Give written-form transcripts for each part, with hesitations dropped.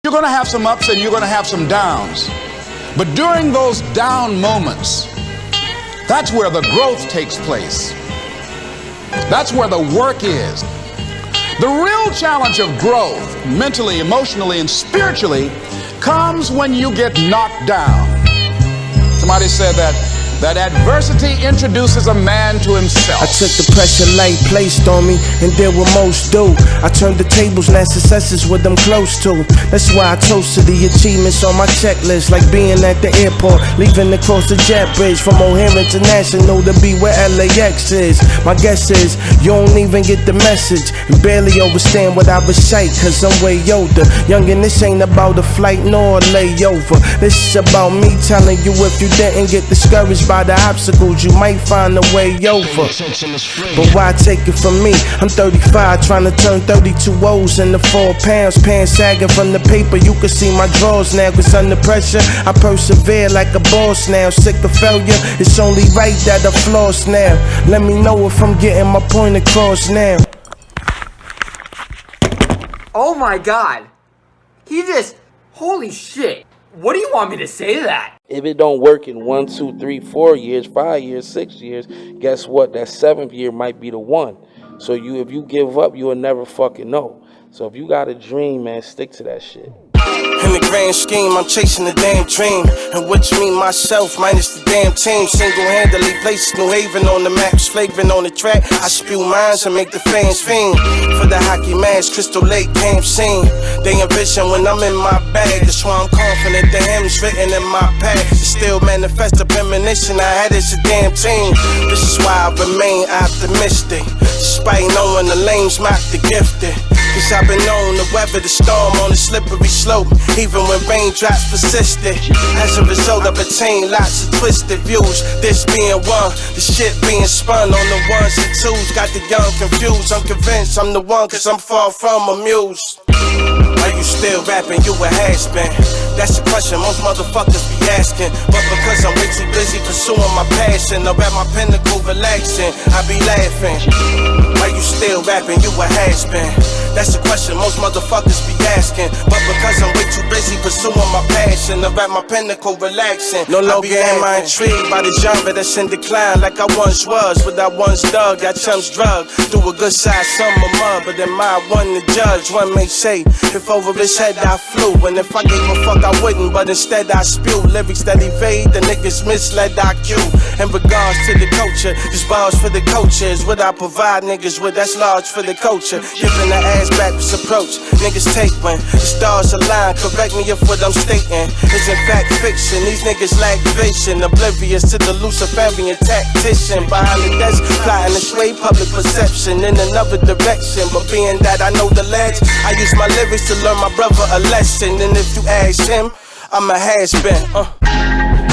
You're going to have some ups and you're going to have some downs. But during those down moments, that's where the growth takes place. That's where the work is. The real challenge of growth, mentally, emotionally, and spiritually, comes when you get knocked down. Somebody said that adversity introduces a man to himself. I took the pressure light placed on me and did what most do. I turned the tables, now success is what I'm close to. That's why I toasted the achievements on my checklist, like being at the airport, leaving across the jet bridge from O'Hare International to be where LAX is. My guess is you don't even get the message and barely understand what I recite, cause I'm way older. Young, and this ain't about a flight nor a layover. This is about me telling you if you didn't get discouraged by the obstacles, you might find a way over. But why take it from me? I'm 35, trying to turn 32 O's into 4 pounds. Pants sagging from the paper, you can see my drawers now. Cause under pressure, I persevere like a boss now. Sick of failure, it's only right that I floss now. Let me know if I'm getting my point across now. Oh my god. He just... Holy shit. What do you want me to say to that? If it don't work in 1, 2, 3, 4 years, 5 years, 6 years, guess what? That 7th year might be the one. So if you give up, you'll never fucking know. So if you got a dream, man, stick to that shit. In the grand scheme, I'm chasing a damn dream. And which me, myself, minus the damn team. Single-handedly placed New Haven on the map, flagrant on the track. I spew minds and make the fans fiend. For the hockey match, Crystal Lake camp scene. They envision when I'm in my bag. That's why I'm confident the hymns written in my pack. It still manifest a premonition I had as a damn team. This is why I remain optimistic, despite knowing the lanes mock the gifted. Cause I've been known to weather the storm on a slippery slope, even when raindrops persisted. As a result, I've attained lots of twisted views. This being one, the shit being spun on the ones and twos. Got the young confused, I'm convinced I'm the one cause I'm far from amused. Are you still rapping? You a has-been? That's the question most motherfuckers be asking. But because I'm way too busy pursuing my passion, I'm at my pinnacle relaxing, I be laughing. Are you still rapping? You a has-been? That's the question most motherfuckers be asking. But because I'm way too busy pursuing my passion, I'm at my pinnacle relaxing. No longer am I intrigued by the genre that's in decline like I once was. What I once dug, got chumps drugged through a good size summer mud. But am I one to judge? One may say, if over his head I flew, and if I gave a fuck I wouldn't, but instead I spew lyrics that evade the niggas misled IQ. In regards to the culture, this bars for the culture is what I provide niggas with, that's large for the culture. Giving the ass backwards approach, niggas take when the stars align. Correct me if what I'm stating is in fact fiction. These niggas lack vision, oblivious to the Luciferian tactician behind the desk, plotting to sway public perception in another direction. But being that I know the legs, I use my lyrics to learn my brother a lesson. And if you ask him, I'm a has-been.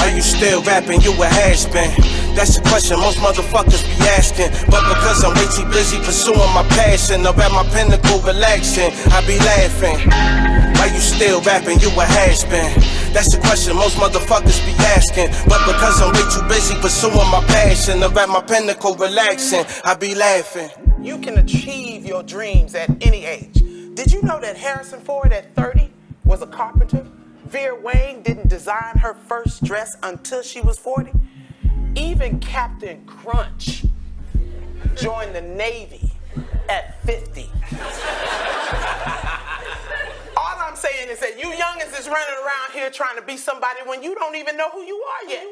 Are you still rapping? You a has-been? That's the question most motherfuckers be asking. But because I'm way too busy pursuing my passion, I'm at my pinnacle relaxing, I be laughing. Are you still rapping? You a has-been? That's the question most motherfuckers be asking. But because I'm way too busy pursuing my passion, I'm at my pinnacle relaxing, I be laughing. You can achieve your dreams at any age. Did you know that Harrison Ford at 30 was a carpenter? Vera Wang didn't design her first dress until she was 40. Even Captain Crunch joined the Navy at 50. All I'm saying is that you youngins is running around here trying to be somebody when you don't even know who you are yet.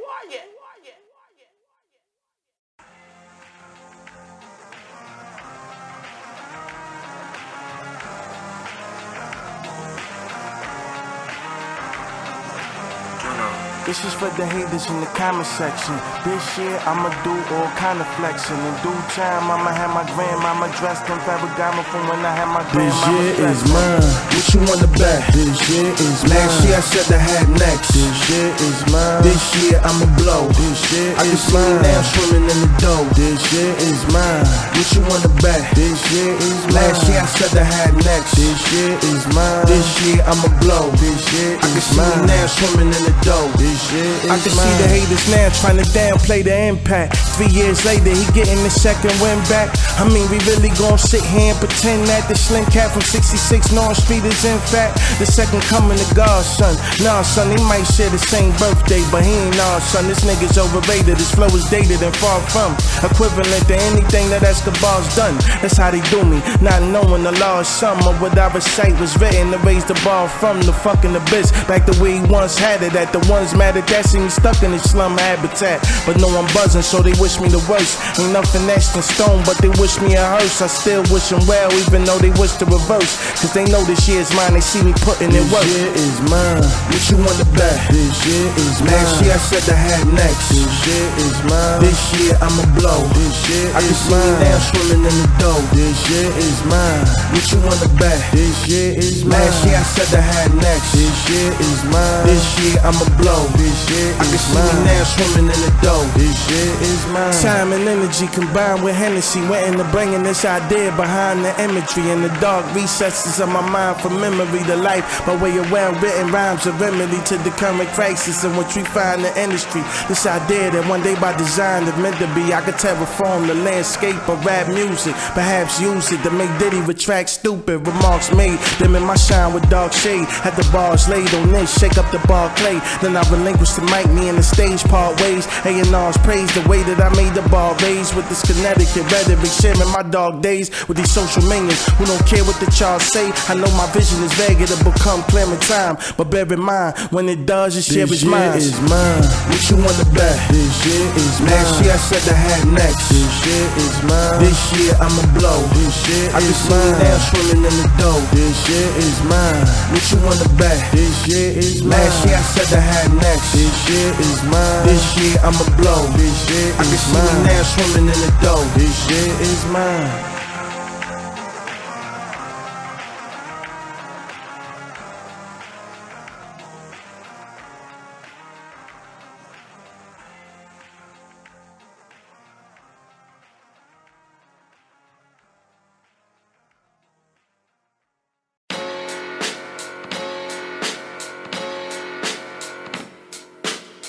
This is for the haters in the comment section. This year I'ma do all kind of flexing. In due time I'ma have my grandmama dressed in Ferragamo from when I had my grandmama. This year is mine. What you wanna bet? This year is mine. Last year I said I had next. This year is mine. This year I'ma blow. This year I is mine. Now swimming in the dough. This year is mine. What you wanna bet? This year is mine. Last year I said I had next. This year is mine. This year I'ma blow. This year is mine. I can see me now swimming in the dough. I can see the haters now trying to downplay the impact. 3 years later, he getting the second win back. I mean, we really gon' sit here and pretend that the slim cat from 66 North Street is in fact the second coming of God, son. Nah, son, they might share the same birthday, but he ain't our son. This nigga's overrated, his flow is dated and far from equivalent to anything that Escobar's done. That's how they do me, not knowing the law of sum of what I recite was written to raise the bar from the fucking abyss back the way he once had it. At the ones mad at that see me stuck in his slum habitat, but no I'm buzzing, so they wish me the worst. Ain't nothing etched in stone, but they wish me a hearse. I still wish them well, even though they wish to reverse, cause they know this year's mine, they see me putting in work. This year is mine, what you wanna bet? This year is mine. Last year I said I had next. This year is mine. This year I'ma blow. This year I can see me now swimming in the dough. This year is mine, what you wanna bet? This year is mine. Last year I said I had next. This year is mine. This year I'ma blow. This year I can see me now swimming in the dough. This year is mine. Time and energy combined with Hennessy went into bringing this idea behind the imagery in the dark recesses of my mind for memory to life by way of well-written rhymes, a remedy to the current crisis in which we find the industry. This idea that one day by design is meant to be, I could terraform the landscape of rap music, perhaps use it to make Diddy retract stupid remarks made, dim in my shine with dark shade. Had the bars laid on this, shake up the bar clay, then I relinquished the mic, me and the stage part ways. A&R's praise the way that I made the bar raise with this Connecticut rhetoric, sharing my dog days with these social minions who don't care what the charts say. I know my vision is vague, it'll become clear in time, but bear in mind, when it does, this year is mine. This year is mine, what you wanna bet? This year is mine. Last year I said I had next. This year is mine. This year I'ma blow. This year I can see me now swimming in the dough. This year is mine, what you wanna bet? This year is mine. Last year I said I had next. This year is mine. This year I'ma blow. This year I can see me now swimming in the dough. This year is mine.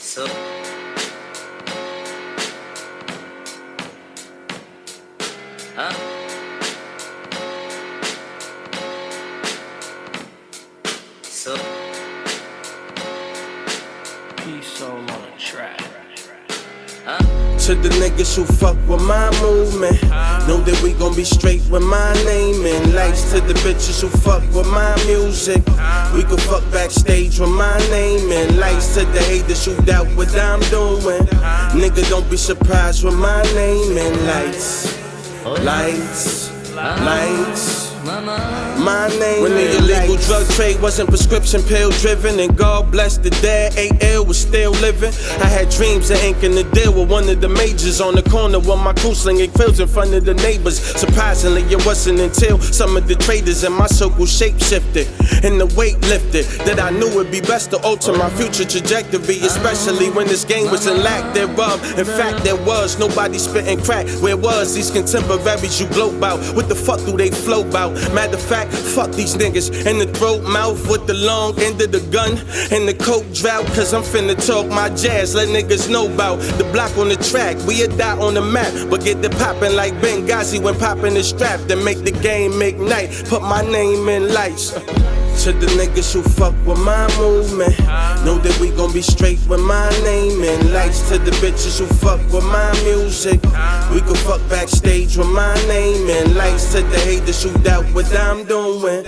So Peace all on the track. To the niggas who fuck with my movement, know that we gon' be straight with my name. And lights to the bitches who fuck with my music, we can fuck backstage with my name. And lights to the haters who doubt what I'm doing, nigga don't be surprised with my name. And lights, lights, lights. My name when the illegal drug trade wasn't prescription pill driven, and God bless the dead, AL was still living. I had dreams of inking the deal with one of the majors on the corner with my crew slinging fields in front of the neighbors. Surprisingly, it wasn't until some of the traders in my circle shape-shifted and the weight lifted that I knew it'd be best to alter my future trajectory, especially when this game was in lack thereof. In fact, there was nobody spitting crack. Where was these contemporaries you gloat about? What the fuck do they flow about? Matter of fact, fuck these niggas in the throat mouth with the long end of the gun and the coke drought, cause I'm finna talk my jazz, let niggas know about the block on the track. We a dot on the map, but get the poppin' like Benghazi when poppin' the strap, then make the game ignite, put my name in lights. To the niggas who fuck with my movement, know that we gon' be straight with my name. And lights to the bitches who fuck with my music, we can fuck backstage with my name. And lights to the haters who doubt what I'm doing,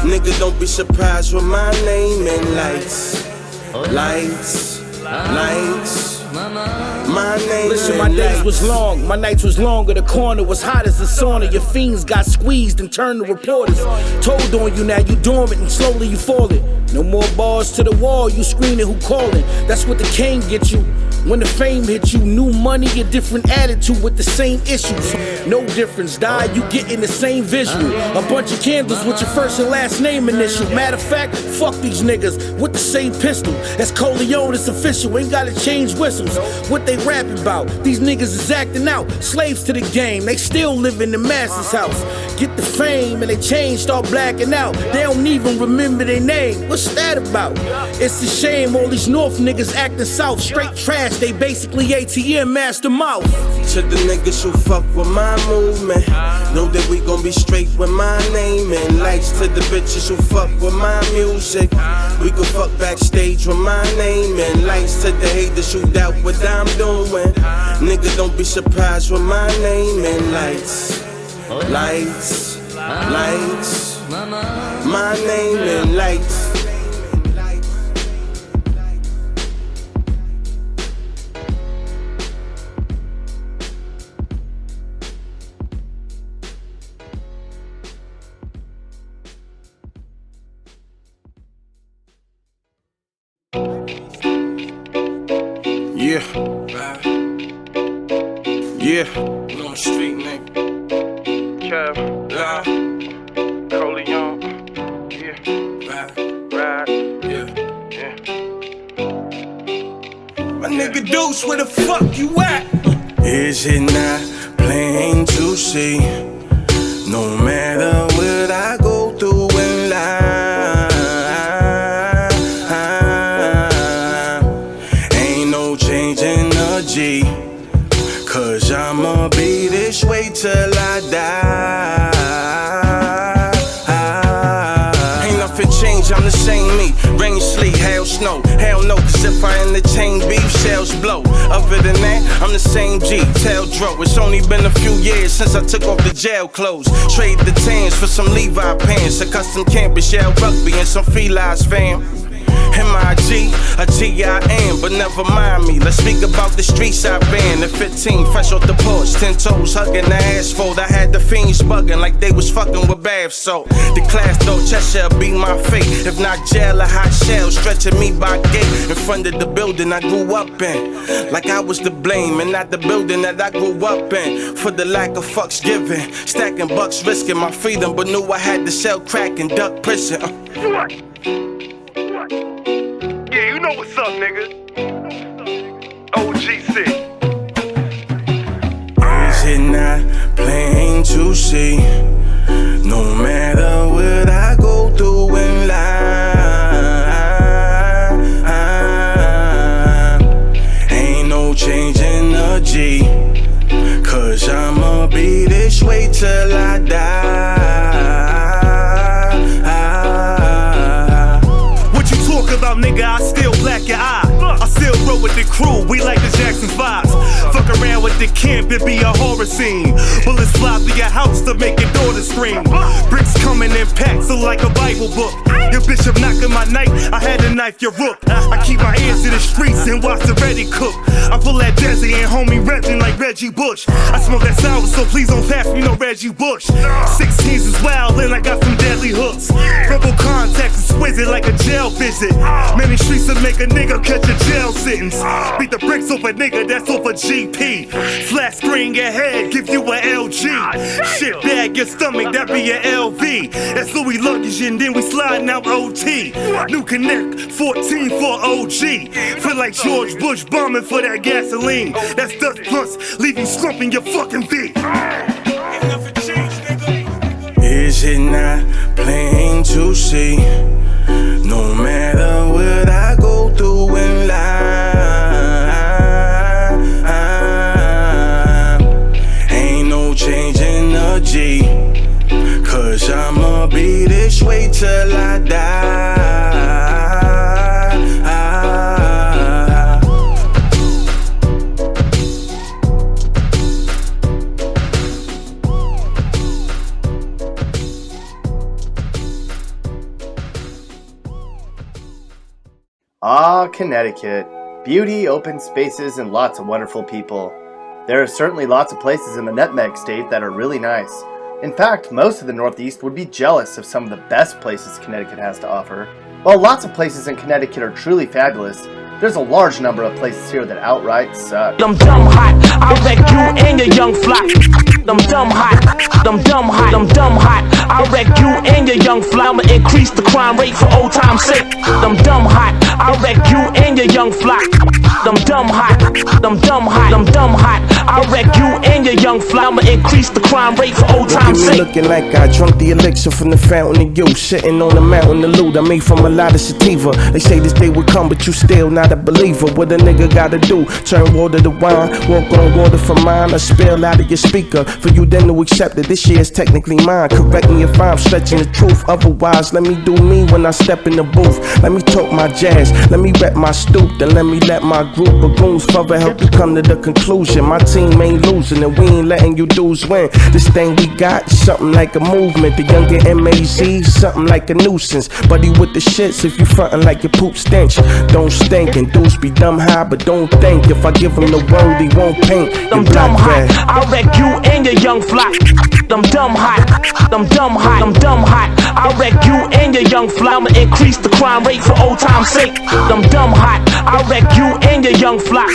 nigga don't be surprised with my name. And lights, lights, lights. My name. Listen, my days was long, my nights was longer. The corner was hot as a sauna. Your fiends got squeezed and turned to reporters. Told on you now, you dormant and slowly you falling. No more bars to the wall, you screaming who calling. That's what the cane get you. When the fame hit you, new money, a different attitude with the same issues. No difference, die, you getting the same visual. A bunch of candles with your first and last name initial. Matter of fact, fuck these niggas with the same pistol. That's Kohleone, it's official, ain't gotta change whistles. What they rapping about? These niggas is acting out, slaves to the game, they still live in the masses' house. Get the fame and they change, start blacking out. They don't even remember their name, what's that about? It's a shame all these North niggas acting South. Straight trash, they basically ATM master mouth. To the niggas who fuck with my movement, know that we gon' be straight with my name. And likes to the bitches who fuck with my music, we can fuck backstage with my name. And likes to the haters who doubt what I'm doing, nigga don't be surprised with my name. And lights, lights, lights, my name and lights. Yeah, yeah, on the street, nigga. Kevlar Kohleone, yeah, ride, yeah. My nigga Duce, where the fuck you at? Is it not plain to see? No matter what I go through in life, ain't no change in the G. Cause I'ma be this way till I die. Ain't nothing changed, I'm the same me. Rain, sleet, hail, snow. Hell no, cause if I entertain beef, sales blow. Other than that, I'm the same G, tell Dro. It's only been a few years since I took off the jail clothes. Trade the tans for some Levi pants, a custom campus, Yale rugby, and some felines fam. M.I.G., a T.I.M., but never mind me. Let's speak about the streets I've been. At 15, fresh off the porch, 10 toes hugging the asphalt. I had the fiends bugging like they was fucking with bath salt. The class though, Cheshire be my fate. If not jail, a hot shell stretching me by gate. In front of the building I grew up in, like I was to blame, and not the building that I grew up in. For the lack of fucks given, stacking bucks, risking my freedom, but knew I had to sell crack and duck prison. Yeah, you know what's up, nigga. OGC. Is it not plain to see? No matter what I go through in life, ain't no change in the G. Cause I'ma be this way till I die. Talk about, nigga, I still black your eye. I still roll with the crew, we like the Jackson 5s. Fuck around with the camp, it be a horror scene. Bullets fly through your house to make your daughter scream. Bricks coming in packs, so like a Bible book. Your bishop knocking my knife, I had to knife your rook. I keep my ears to the streets and watch the ready cook. I pull that Desi and homie Reggie like Reggie Bush. I smoke that sour, so please don't pass me no Reggie Bush. 16s is wild and I got some deadly hooks. Rebel contacts is squizzy like a jail visit. Many streets to make a nigga catch a jail sentence. Beat the bricks off a nigga, that's off a GP. Flat screen your head, give you a LG. Shit bag your stomach, that be a LV. That's Louis luggage and then we sliding out OT. New Connect, 14 for OG. Feel like George Bush bombing for that gasoline. That's dust plus, leave you slumping your fucking V. Is it not plain to see? No matter what I go through in life, ain't no change in the G. Cause I'ma be this way till I die. Ah, Connecticut. Beauty, open spaces, and lots of wonderful people. There are certainly lots of places in the Nutmeg State that are really nice. In fact, most of the Northeast would be jealous of some of the best places Connecticut has to offer. While lots of places in Connecticut are truly fabulous, There's a large number of places here that outright suck. Them dumb hot, I wreck you and your young flock. Them dumb hot, them dumb hot, them dumb hot, I wreck you and your young flock. I'ma increase the crime rate for old time's sake. Them dumb hot, I wreck you and your young flock. Them dumb hot, them dumb hot, them dumb hot, I wreck you and your young flock. I'ma increase the crime rate for old time's sake. Looking like I drunk the elixir from the fountain of youth, sitting on the mountain of loot I made from a lot of sativa. They say this day would come, but you still not a believer. What a nigga gotta do? Turn water to wine, walk on water for mine, or spill out of your speaker for you then to accept that this shit is technically mine. Correct me if I'm stretching the truth, otherwise let me do me when I step in the booth. Let me talk my jazz, let me rep my stoop, then let me let my group of goons further help you come to the conclusion. My team ain't losing and we ain't letting you dudes win. This thing we got is something like a movement. The younger MAZ, something like a nuisance. Buddy with the shits if you frontin' like your poop stench. Don't stink and dudes be dumb high, but don't think if I give him the word he won't paint. Them dumb hot, I wreck you and your young flock. Them dumb hot, them dumb hot, them dumb hot, I wreck you and your young flock. I'ma increase the crime rate for old time's sake. Them dumb hot, I wreck you and your young flock.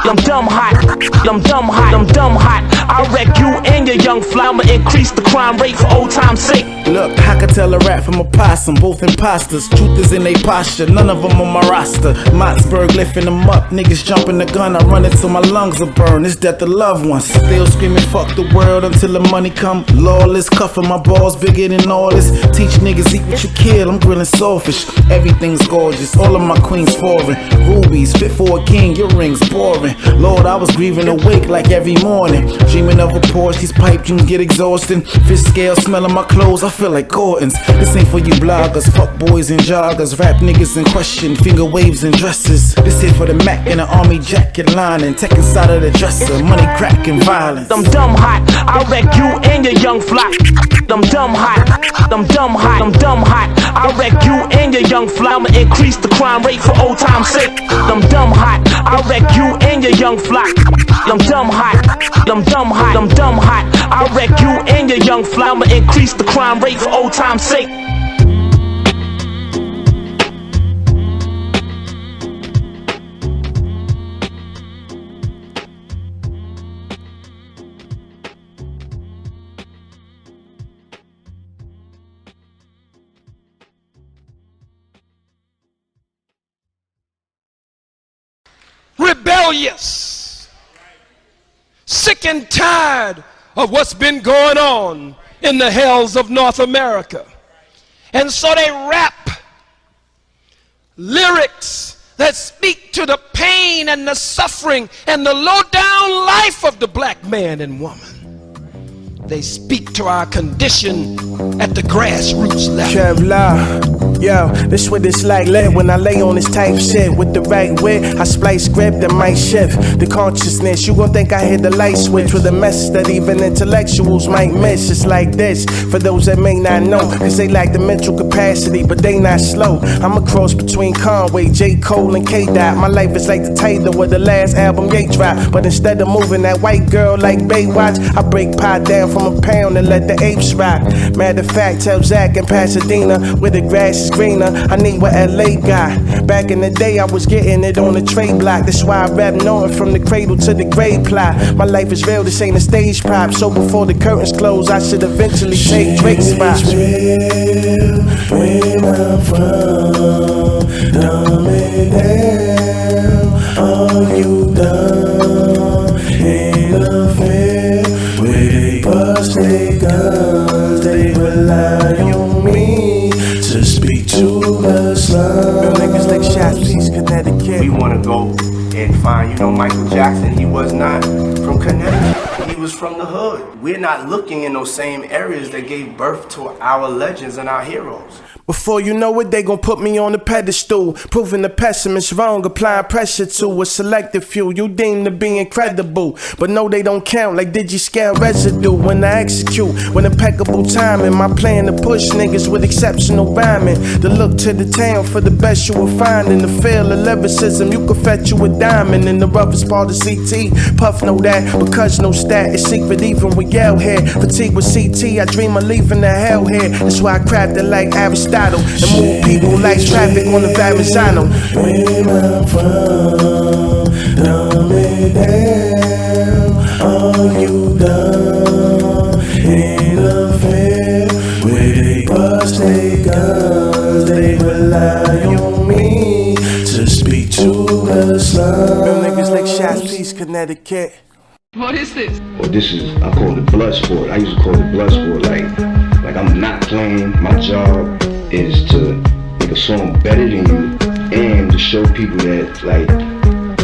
Them dumb hot, them dumb hot, them dumb hot, I wreck you and your young flock. I'ma increase the crime rate for old time's sake. Look, I can tell a rat from a possum, both imposters. Truth is in they posture, none of them on my roster. Motsburg lifting them up, niggas jumping the gun. I run it till my lungs are burned. It's death of loved ones. Still screaming fuck the world until the money come. Lawless, cuffing my balls bigger than all this. Teach niggas eat what you kill, I'm grilling sawfish. Everything's gorgeous, all of my queens foreign. Rubies, fit for a king, your ring's boring. Lord, I was grieving awake like every morning. Dreaming of a Porsche, these pipe dreams get exhausting. Fish scale smelling my clothes, I feel like Gordon's. This ain't for you bloggers, fuck boys and joggers. Rap niggas in question, finger waves and dresses. This here for the Mac and the army jacket lining. Tech inside of the dresser, money crack and violence. Them dumb hot, I wreck you and your young flock. Them dumb hot, them dumb hot, them dumb hot, I wreck you and your young flock. I'ma increase the crime rate for old time's sake. Them dumb hot, I wreck you and your young flock. Them dumb hot, them dumb hot, them dumb hot, I wreck you and your young flock. I'ma increase the crime rate for old time's sake. Rebellious, sick and tired of what's been going on in the hells of North America. And so they rap lyrics that speak to the pain and the suffering and the low down life of the black man and woman. They speak to our condition at the grassroots level. Kevlar, yo, this what it's like when I lay on this type shit with the right wit. I splice script that might shift the consciousness. You gon' think I hit the light switch with a message that even intellectuals might miss. It's like this, for those that may not know, cause they lack the mental capacity, but they not slow. I'm a cross between Conway, J. Cole, and K-Dot. My life is like the title of the last album Ye dropped. But instead of moving that white girl like Baywatch, I break pie down from a pound and let the apes rock. Matter of fact, tell Zach in Pasadena where the grass is greener. I need what LA got. Back in the day, I was getting it on the trade block. That's why I rap knowing from the cradle to the grave plot. My life is real, this ain't a stage prop. So before the curtains close, I should eventually take Drake's spot. Real, where I'm from, dumb it down. All you done in the field where they bust their guns, they rely on me to speak to the slum. Real niggas like shots, please, Connecticut. We wanna go and find, Michael Jackson. He was not from Connecticut. He was from the hood. We're not looking in those same areas that gave birth to our legends and our heroes. Before you know it, they gon' put me on the pedestal, proving the pessimist wrong, applying pressure to a selected few you deem to be incredible. But no, they don't count like digi-scale residue when I execute with impeccable timing. My plan to push niggas with exceptional rhyming, to look to the town for the best you will find in the field of lyricism. You can fetch you a diamond in the roughest part of CT. Puff know that because no stat kept it secret even with yell head. Fatigue with CT, I dream of leaving the hell here. That's why I crafted like Aristotle and move people like traffic on the Verrazano. Where I'm from, dumb it down. Are you dumb in a fair where they bust their guns? They rely on me to speak to the slums. Real niggas like shots, please, Connecticut. What is this? Well, this is, I call it blood sport. I used to call it blood sport. Like I'm not playing. My job is to make a song better than you and to show people that, like,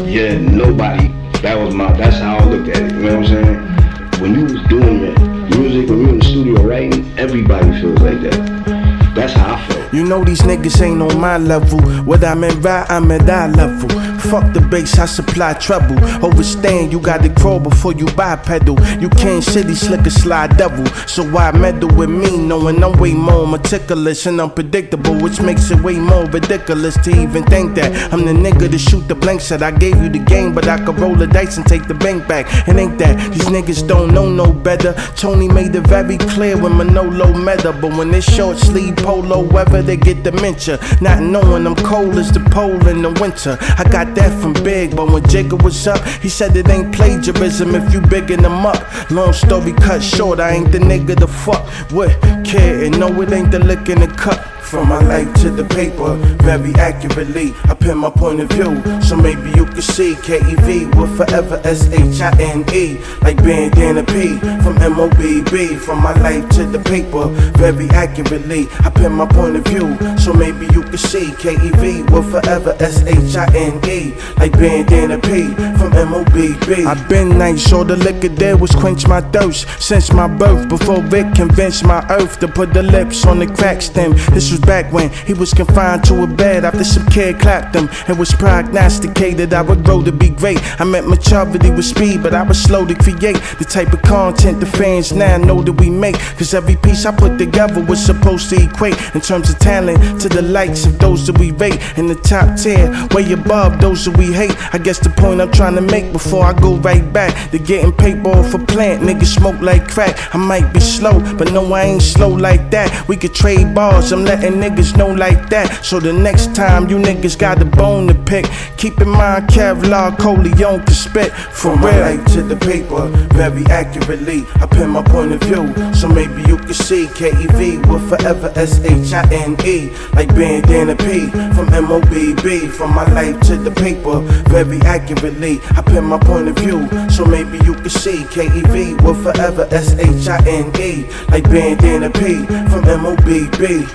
yeah, nobody. That's how I looked at it. You know what I'm saying? When you was doing that music, when you in the studio writing, everybody feels like that. That's how I felt. You know these niggas ain't on my level. Whether I'm at right, I'm at eye level. Fuck the bass, I supply trouble. Overstand, you gotta crawl before you bipedal. You can't city slick a slide double. So why meddle with me, knowing I'm way more meticulous and unpredictable, which makes it way more ridiculous to even think that I'm the nigga to shoot the blank shot. I gave you the game, but I could roll the dice and take the bank back. And ain't that these niggas don't know no better. Tony made it very clear when Manolo met her, but when it's short sleeve polo weather, they get dementia. Not knowing I'm cold as the pole in the winter. I got that from Big, but when Jacob was up, he said it ain't plagiarism if you biggin' them up. Long story cut short, I ain't the nigga to fuck with. Kid, and no, it ain't the lick in the cup. From my life to the paper, very accurately, I pin my point of view, so maybe you can see KEV with forever SHINE, like bandana P from MOBB. From my life to the paper, very accurately, I pin my point of view, so maybe you can see KEV with forever SHINE, like bandana P from MOBB. I've been nice, all the liquor there was quench my thirst since my birth, before Rick convinced my earth to put the lips on the crack stem. This was back when he was confined to a bed after some kid clapped him. It was prognosticated I would grow to be great. I meant maturity with speed, but I was slow to create the type of content the fans now know that we make. Cause every piece I put together was supposed to equate in terms of talent to the likes of those that we rate in the top tier, way above those that we hate. I guess the point I'm trying to make before I go right back to getting paper off a plant. Niggas smoke like crack. I might be slow, but no, I ain't slow like that. We could trade bars, I'm letting niggas know like that. So the next time you niggas got a bone to pick, keep in mind Kevlar Kohleone can spit. From my life to the paper, very accurately, I pin my point of view, so maybe you can see KEV with forever SHINE, like bandana P from MOBB. From my life to the paper, very accurately, I pin my point of view, so maybe you can see KEV with forever SHINE, like bandana P from MOBB.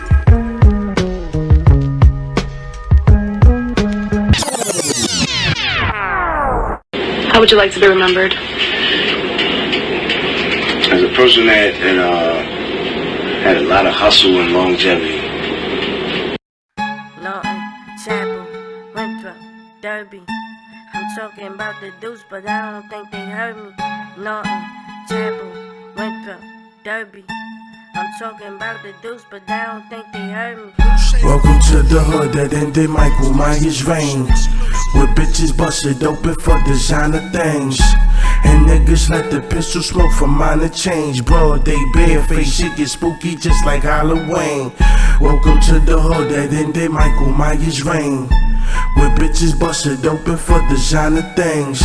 How would you like to be remembered? As a person that had a lot of hustle and longevity. Norton, Chapel, Winthrop, Derby. I'm talking about the Duce, but I don't think they heard me. Norton, Chapel, Winthrop, Derby. I'm talking about the Duce, but I don't think they heard me. Welcome to the hood that ended Michael Myers' reign, where bitches busted open for designer things, and niggas let the pistol smoke for minor change. Broad day bareface, shit get spooky just like Halloween. Welcome to the hood that ended Michael Myers' reign, where bitches busted open for designer things,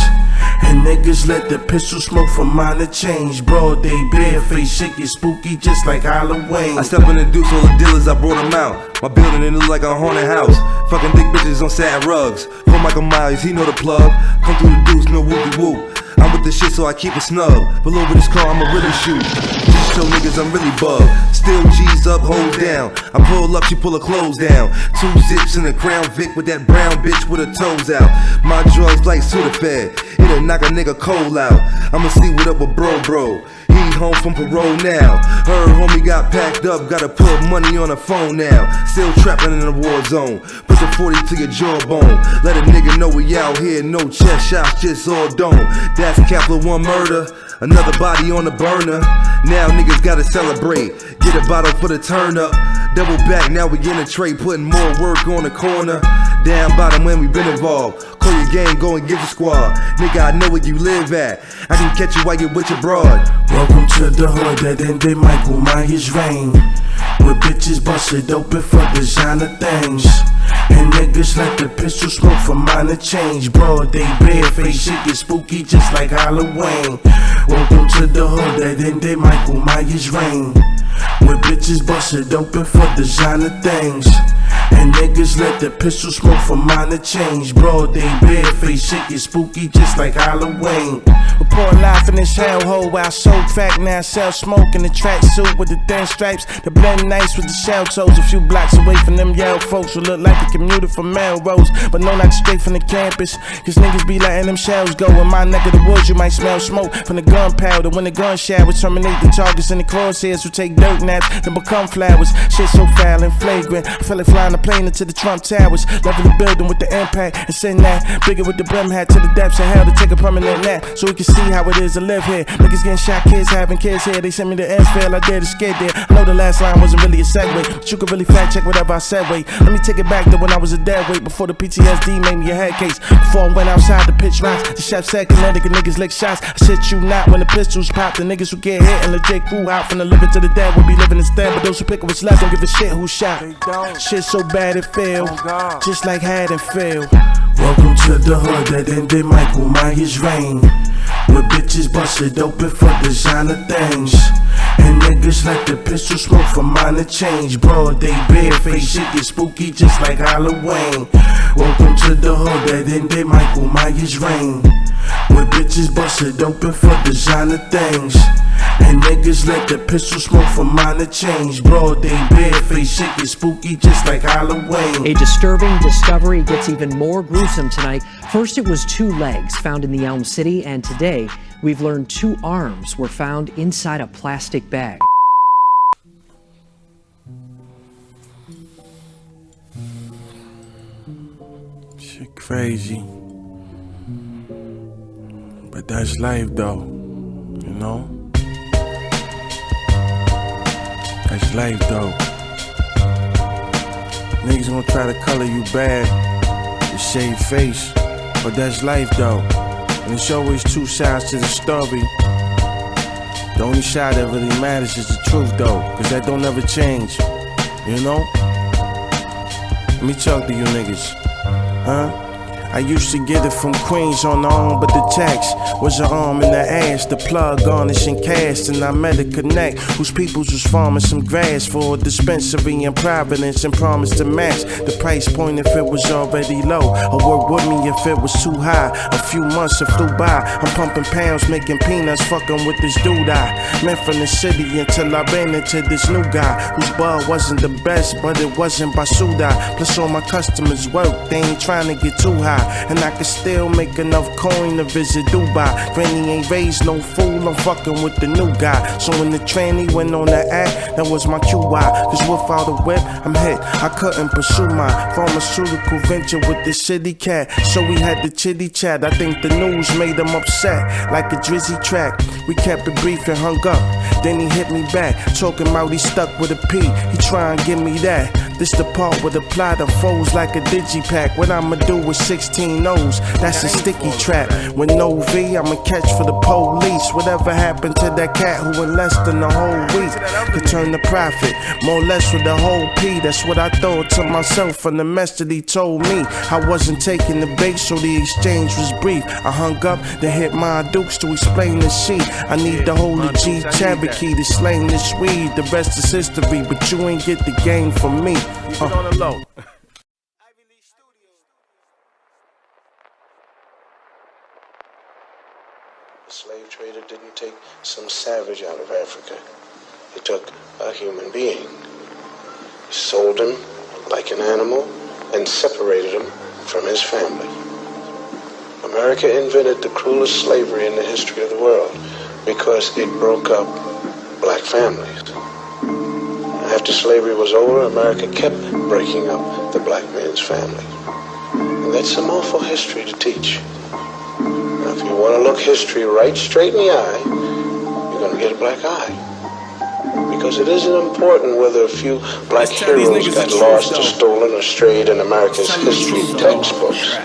and niggas let the pistol smoke for minor change. Broad day bareface, shit get spooky just like Halloween. I step in the Duce, all the dealers, I brought them out. My building, it look like a haunted house. Fucking thick bitches on satin rugs. Call Michael Myers, he know the plug. Come through the Duce, no whoopie-whoop. I'm with the shit, so I keep it snug. Pull over this car, I'ma really shoot. Just show niggas I'm really bugged. Still G's up, hold down. I pull up, she pull her clothes down. 2 zips in a Crown Vic with that brown bitch with her toes out. My drugs like Sudafed, it'll knock a nigga cold out. I'ma see what up with bro. He home from parole now. Her homie got packed up, gotta put money on her phone now. Still trapping in the war zone. Put the 40 to your jawbone. Let a nigga know we out here, no chest shots, just all dome. That's Kepler 1 murder, another body on the burner. Now niggas gotta celebrate. Get a bottle for the turn up. Double back, now we in a tray, putting more work on the corner. Down bottom when we been involved. Call your gang, go and get the squad. Nigga, I know where you live at. I can catch you while you're with your broad. Welcome to the hood that ended Michael Myers' reign. Where bitches busted open for designer things. And niggas let the pistol smoke for minor change. Broad day, bare face, shit get spooky just like Halloween. Welcome to the hood that ended Michael Myers' reign. Where bitches busted open for designer things. And niggas let the pistol smoke for minor change. Broad day, bare face, shit get spooky just like Halloween. Report life in this hellhole where I sold crack, now I sell smoke in the tracksuit with the thin stripes. The blend nice with the shell toes. A few blocks away from them yellow folks who look like a commuter from Melrose, but no, not straight from the campus. Cause niggas be letting them shells go. In my neck of the woods, you might smell smoke from the gunpowder. When the gun showers terminate the targets in the crosshairs who take dirt naps, then become flowers. Shit so foul and flagrant, I feel like flying a plane into the Trump Towers. Level the building with the impact and send that bigger with the brim hat to the depths of hell to take a permanent nap, so we can see how it is to live here. Niggas getting shot, kids having kids here. They sent me the infield, I dare to skid there. I know the last line wasn't really a segue, but you could really fact check whatever I said. Wait, let me take it back to when I was a dead weight, before the PTSD made me a head case. Before I went outside to pitch rocks, the chef said Connecticut niggas lick shots. I shit you not when the pistols pop. The niggas who get hit and legit grew out from the living to the dead will be living instead. But those who pick up what's left don't give a shit who shot. Shit so bad it feel just like Haddonfield. Welcome to the hood that ended Michael Myers' reign. Where bitches busted open for designer things. And niggas let the pistol smoke for minor change. Broad day, bare face, shit get spooky just like Halloween. Welcome to the hood that ended Michael Myers' reign. Where bitches busted open for designer things. And niggas let the pistol smoke for minor change. Broad day, bare face, shit get spooky just like Halloween. A disturbing discovery gets even more gruesome tonight. First it was 2 legs found in the Elm City, and today we've learned 2 arms were found inside a plastic bag. Shit crazy. But that's life though, you know? That's life though. Niggas gonna try to color you bad, to shave face, but that's life though. And it's always 2 sides to the story. The only side that really matters is the truth though, cause that don't ever change, you know? Let me talk to you niggas, huh? I used to get it from Queens on the own, but the tax was an arm in the ass, the plug garnishing cast. And I met a connect whose peoples was farming some grass for a dispensary in Providence and promised to match the price point if it was already low, or work with me if it was too high. A few months have flew by, I'm pumping pounds, making peanuts, fucking with this dude I met from the city until I ran into this new guy whose bud wasn't the best, but it wasn't Basuda. Plus all my customers work, they ain't trying to get too high. And I can still make enough coin to visit Dubai. Granny ain't raised no fool, I'm fucking with the new guy. So when the tranny went on the act, that was my QI. Cause without a whip, I'm hit, I couldn't pursue my pharmaceutical venture with the city cat. So we had the chitty chat, I think the news made him upset. Like a drizzy track, we kept it brief and hung up. Then he hit me back, talking about he stuck with a P. He try and give me that. This the part where the plot unfolds like a digipack. What I'ma do with 16 O's, that's a sticky trap. With no V, I'ma catch for the police. Whatever happened to that cat who in less than a whole week could turn the profit, more or less with the whole P. That's what I thought to myself from the mess that he told me. I wasn't taking the bait, so the exchange was brief. I hung up, then hit my Duce to explain the sheet. I need the holy G Cherokee to slang this weed. The rest is history, but you ain't get the game from me. Keep it on the low. The slave trader didn't take some savage out of Africa. He took a human being. He sold him like an animal and separated him from his family. America invented the cruelest slavery in the history of the world because it broke up black families. After slavery was over, America kept breaking up the black man's family. And that's some awful history to teach. Now, if you want to look history right straight in the eye, you're going to get a black eye. Because it isn't important whether a few black heroes got lost or stolen or strayed in America's history textbooks.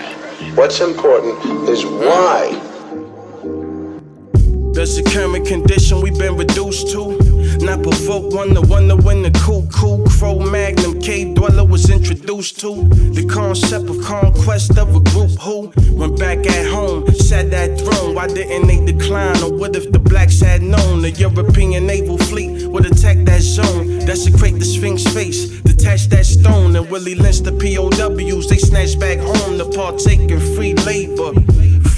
What's important is why. There's a current condition we've been reduced to. Not provoke one to wonder when the cuckoo crow magnum cave dweller was introduced to. The concept of conquest of a group who, when back at home, sat that throne. Why didn't they decline? Or what if the blacks had known the European naval fleet would attack that zone? Desecrate the Sphinx face, detach that stone, and Willie lynch the POWs. They snatched back home to partake in free labor.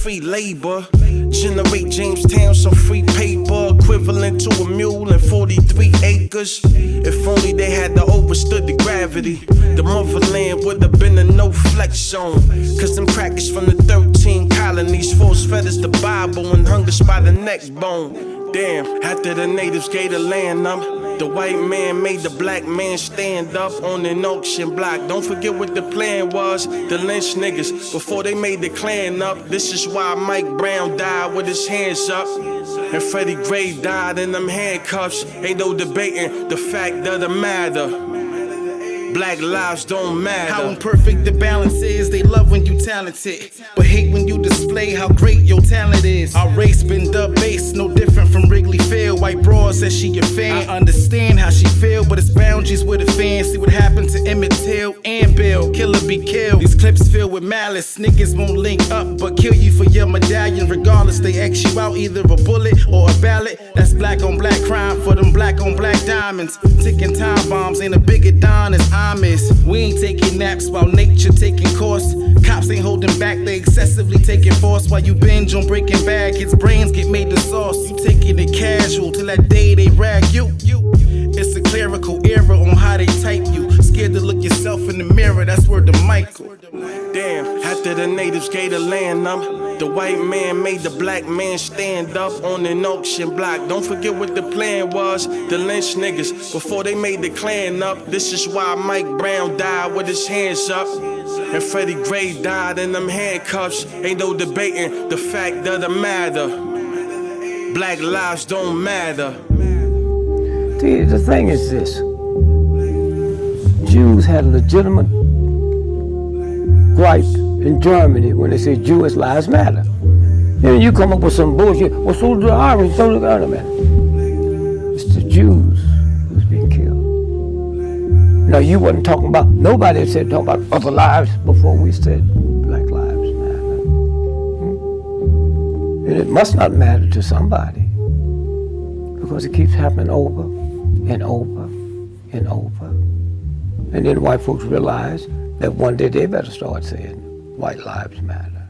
Free labor, generate Jamestown some free paper, equivalent to a mule and 43 acres. If only they had overstood the gravity, the motherland would have been a no flex zone. Cause them crackers from the 13 colonies force fed us the Bible and hung us by the neck bone. Damn, after the natives gave the land up, the white man made the black man stand up on an auction block. Don't forget what the plan was, to lynch niggas before they made the Klan up. This is why Mike Brown died with his hands up, and Freddie Gray died in them handcuffs. Ain't no debating the fact of the matter. Black lives don't matter. How imperfect the balance is. They love when you talented, but hate when you display how great your talent is. Our race been dub-based, no different from Wrigley Field. White broad says she a fan. I understand how she feel, but it's boundaries with a fan. See what happened to Emmett Till and Bill. Killer be killed. These clips filled with malice. Niggas won't link up, but kill you for your medallion. Regardless, they X you out, either a bullet or a ballot. That's black on black crime for them black on black diamonds. Ticking time bombs ain't a bigger Don as we ain't taking naps while nature taking course. Cops ain't holding back, they excessively taking force. While you binge on Breaking Bad, kids' brains get made the sauce. You taking it casual till that day they rag you. It's a clerical error on how they type you. Scared to look yourself in the mirror, that's word to Michael. Damn, after the natives gave the land up, the white man made the black man stand up on an auction block. Don't forget what the plan was, to lynch niggas before they made the Klan up. This is why Mike Brown died with his hands up, and Freddie Gray died in them handcuffs. Ain't no debating the fact of the matter. Black lives don't matter. See, the thing is this. Jews had a legitimate gripe in Germany when they say Jewish lives matter. And you come up with some bullshit. Well, so do the Irish, so do the other men. It's the Jews who's being killed. Now, you wasn't talking about, nobody said talking about other lives before we said black lives matter. And it must not matter to somebody, because it keeps happening over and over and over. And then white folks realize that one day they better start saying white lives matter.